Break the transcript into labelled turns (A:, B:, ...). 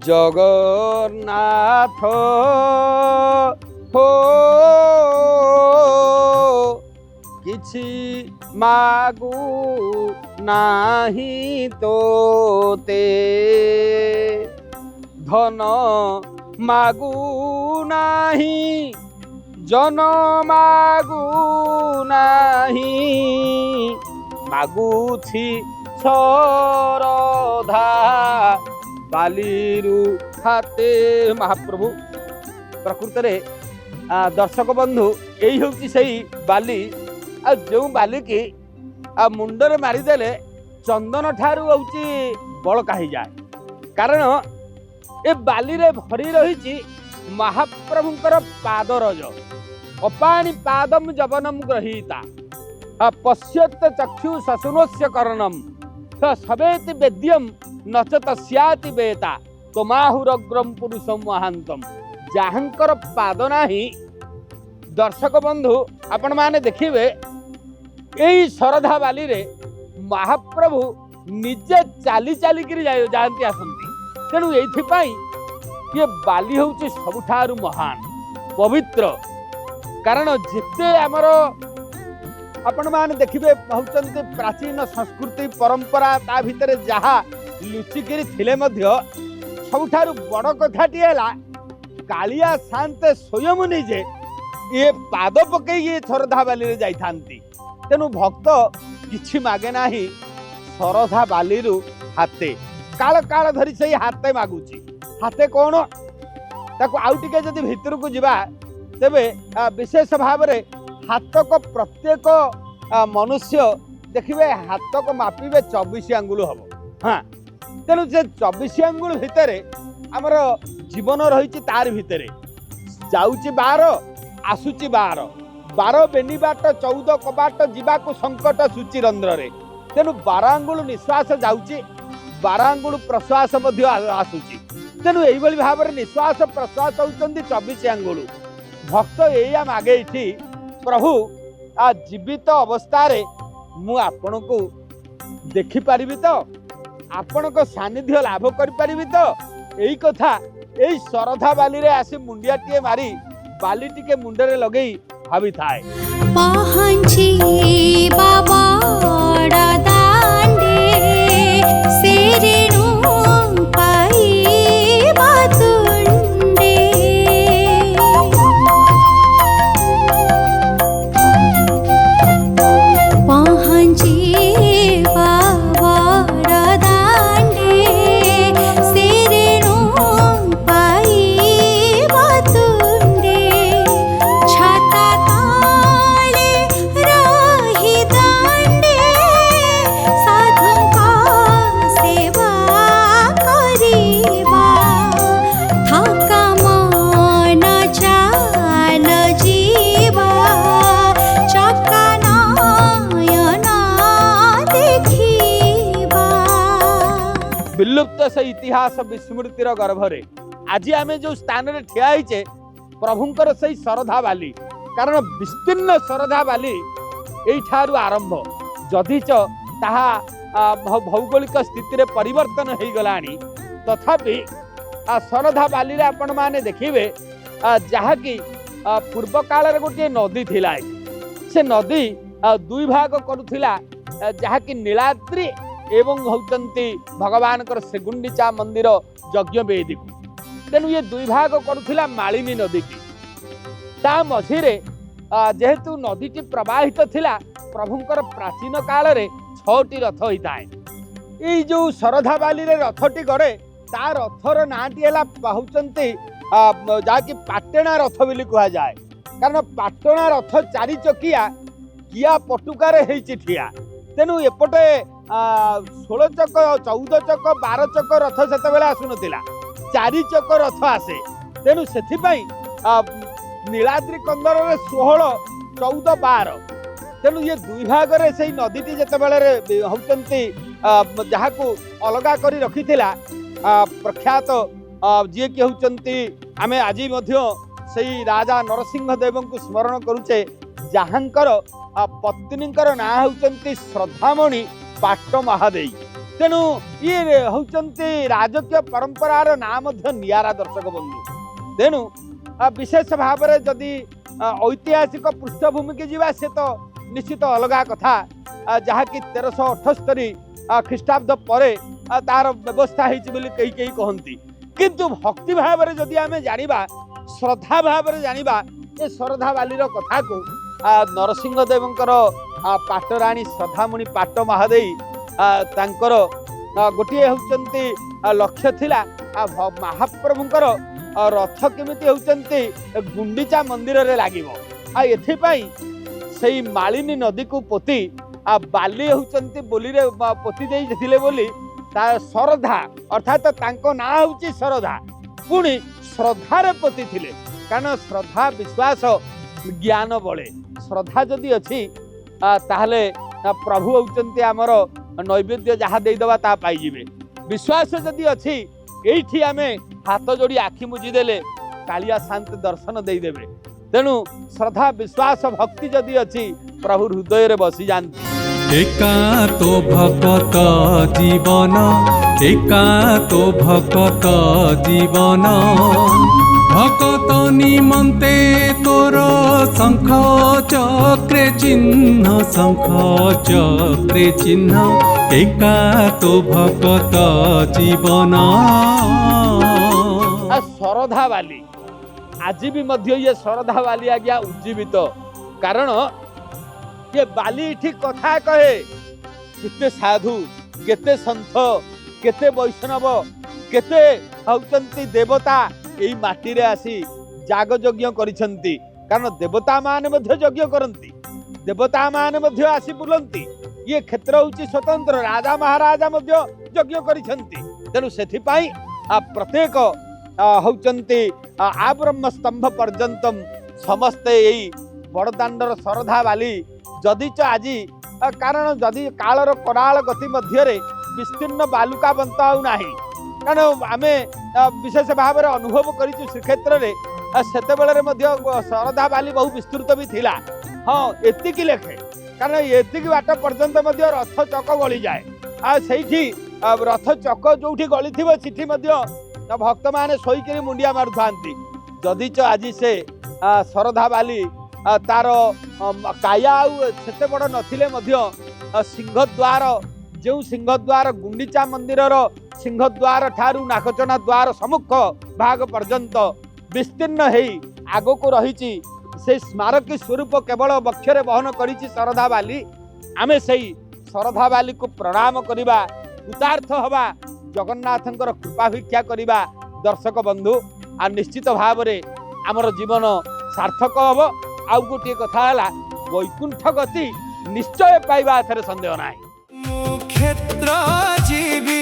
A: जगन्नाथ हो किछि मागु नाही तोते धन मागु नाही जन मागु नाही मागुछि सरधा बालीरु हाते। महाप्रभु प्रकृत रे दर्शक बंधु यही हूँ से बाली जो बाली की मुंडरे मारिदेले चंदन ठारू हूँ बल कही जाए कारण ए बाली रे भरी रही महाप्रभुंकर पादरज अपाणी पादम जवनम ग्रहीता पश्यत चक्षु शशुनस्य कर्णम सवेति वेद्यम नच तस्याति बेता तमाहुरग्रम पुरुषम महांतम जहाँकर पाद नाही। दर्शक बंधु आपण माने देखिए यही शरधा बाली रे महाप्रभु निजे चाली चाली कर जाती आसती तेणु ये बाली हूँ सबुठारु महान पवित्र कारण जिते आमर आपण माने देखिए होचंती प्राचीन संस्कृति परंपरा ता भितर जहा लुचिकी थिले मध्य सबुठारु बड़ कथाटी है कालिया शांते स्वयं निजे ये पाद पकई शरधा बाली रे जाई थांती तेनु भक्त किछि मागे नाही शरधा बाली रु हाते काल काल धरी से हाते मागुची हाते कौन ताको आउ टिके जदि भितर को जिबा तेबे विशेष भाव रे हाथ को प्रत्येक मनुष्य देखिए हाथ को मापिबे 24 आंगुल हम। हाँ तेणु से 24 आंगुल भितर आमर जीवन रही तार भितर जाऊँची 12 आसुची 12 बेनी बाट 14 कबाट जीवाकू संकट सूची रंध्र रे तेणु 12 आंगुल निश्वास जाऊँची 12 आंगुल प्रश्वास आसूची तेणु यही भाव में निश्वास प्रश्वास होती 24 आंगुल भक्त यही मागे इठी प्रभु आ जीवित अवस्था मु आपण को देखि पारिबी तो आपण को सानिध्य लाभ करि पारिबी तो यही कथा यही शरधा बाली रे आसी मुंडिया टिए मारी बाली टिके मुंडरे लगेई भावी थाए
B: पहंची बाबा दांडे सेरेनु पाई बातुंडे पहंची बाबा दांडे सेरेनु पाई बातुंडे छाता ताले रही दांडे साधु का सेवा करीबा थका मन चाल जीवा चका नयना देखिबा।
A: विलुप्त से इतिहास विस्मृतिर गर्भरे आज आम जो स्थान रे ठिया होइचे प्रभुंकर से शरधा बाली कारण विस्तीर्ण शरधा बाली एठारु आरंभ जदिच ताहा भौगोलिक स्थिति रे परिवर्तन हो गलानी तथापि शरधा बाली रे आपण माने देखिबे जहा कि पूर्व काल रे गोटे नदी थिला से नदी दुई भाग करुथिला जहा कि नीलाद्रि एवं होचंती भगवान से गुंडीचा मंदिर यज्ञ वेदी को तेणु ये दुई भाग करुथिला मालिनी नदी की ता मझिरे जेहेतु नदीटी प्रवाहित थिला प्रभुंकर प्राचीन काल रे 6टी रथ होता है ये जो शरधा बाली रे रथटी गड़े ता रथर नाटी है होचंती जाकि पाटेणा रथ बोली कह जाए कारण पाटणा रथ 4 चकिया किया पटुकार ठिया तेणु एपटे 16 चक 14 चक 12 चक रथ से आसुन 4 चक रथ आसे तेणु से नीलाद्रि कंदर 16 14 12 तेणु ये दुई भाग रे से नदीटी जिते होचंती जहाँ को अलगा करी रखी प्रख्यात जी कि होचंती आमे आज से राजा नरसिंह देव को स्मरण करुचे जहाँकर पत्नीकर ना होचंती श्रद्धामणि पाट महादेई तेणु ये होचंती राजकीय परंपरार ना मध्य नियारा दर्शक बंधु। तेणु विशेष भाव में जदि ऐतिहासिक पृष्ठभूमि की जीवा से तो निश्चित अलगा कथा जहाँकि 1378 ख्रीष्टाब्द पर तार व्यवस्था होती कई कहती किंतु भक्ति भाव में जदि आम जाना श्रद्धा भाव में जाना ये श्रद्धा बालीर कथा को नरसिंहदेवंकर पाटराणी श्रद्धामणि पाट महादे तांकर गोटे होचंती लक्ष्य थिला महाप्रभुंकर रथ केमिति होचंती गुंडीचा मंदिर रे लागिवो एथिपाई सेई मालिनी नदी को पोती बाली होचंती बोली रे पोती देइथिले बोली ता श्रद्धा अर्थात तांको ना होची श्रद्धा पुणी श्रद्धा रे पोती थिले कारण श्रद्धा विश्वास ज्ञान बळे श्रद्धा जदि अछि ताहले प्रभु होचंती हमर नैवेद्य जहाँ देदेबा ता पाइबे विश्वास जदि अच्छी ये आम हाथ जोड़ी आखि मुझीदेले कालिया शांत दर्शन देदेवे तेणु श्रद्धा विश्वास भक्ति जदि अच्छी प्रभु हृदय रे बसी जाती
C: एका तो भगत जीवन एका तो भगत जीवन भगत निमंते तोर शंख चक्रे चिन्ह शंख चक्रे चिन्ह एका तो भगत जीवन
A: श्रद्धा वाली आज भी मध्य ये श्रद्धा वाली आज्ञा उज्जीवित कारण ये बाली ठीक कथा कहे केते साधु केते संत केते वैष्णव केते होचंती देवता एई माटी रे आसी जाग यज्ञ करिसंती कारण देवता माने मध्य यज्ञ करंती देवता माने मध्य आसी बुलंती ये क्षेत्र होची स्वतंत्र राजा महाराजा मध्य यज्ञ करिसंती तेणु सेथि पाई प्रत्येक होचंती आ ब्रह्म स्तंभ पर्यंतम समस्ते एई बड़दाण्डर श्रद्धा वाली जदि च आज कारण जदि कालर कराल गति मध्य विस्तीर्ण बालुका बंत आउ कारण आम विशेष भाव में अनुभव करूँ श्रीक्षेत्र में सेतेबेले श्रद्धा बाली बहु विस्तृत भी थिला हाँ एतिकी लेखे कारण एतिकी बाट पर्यंत रथ चक गली जाए से रथ चक जो गली थी सेठी भक्त मैंने शोक मुंडिया मारु था जदि च आज से श्रद्धा बाली तार काया आते बड़ नथिले सिंहद्वार जो सिंहद्वार गुंडीचा मंदिर सिंहद्वार ठारू नाकचना द्वार सम्मुख भाग पर्यंत विस्तीर्ण है आग को रही से स्मारकी स्वरूप केवल बक्षरे बहन करी श्रद्धा बाली आम से श्रद्धा बाली को प्रणाम करवा कृतार्थ हवा जगन्नाथंकर कृपा भिक्षा करवा दर्शक बंधु आ निश्चित भाव में आमर जीवन सार्थक हम आउ गोटे कथा है वैकुंठ गति निश्चय पाइबा एथरे संदेह ना
C: क्षेत्र जीवी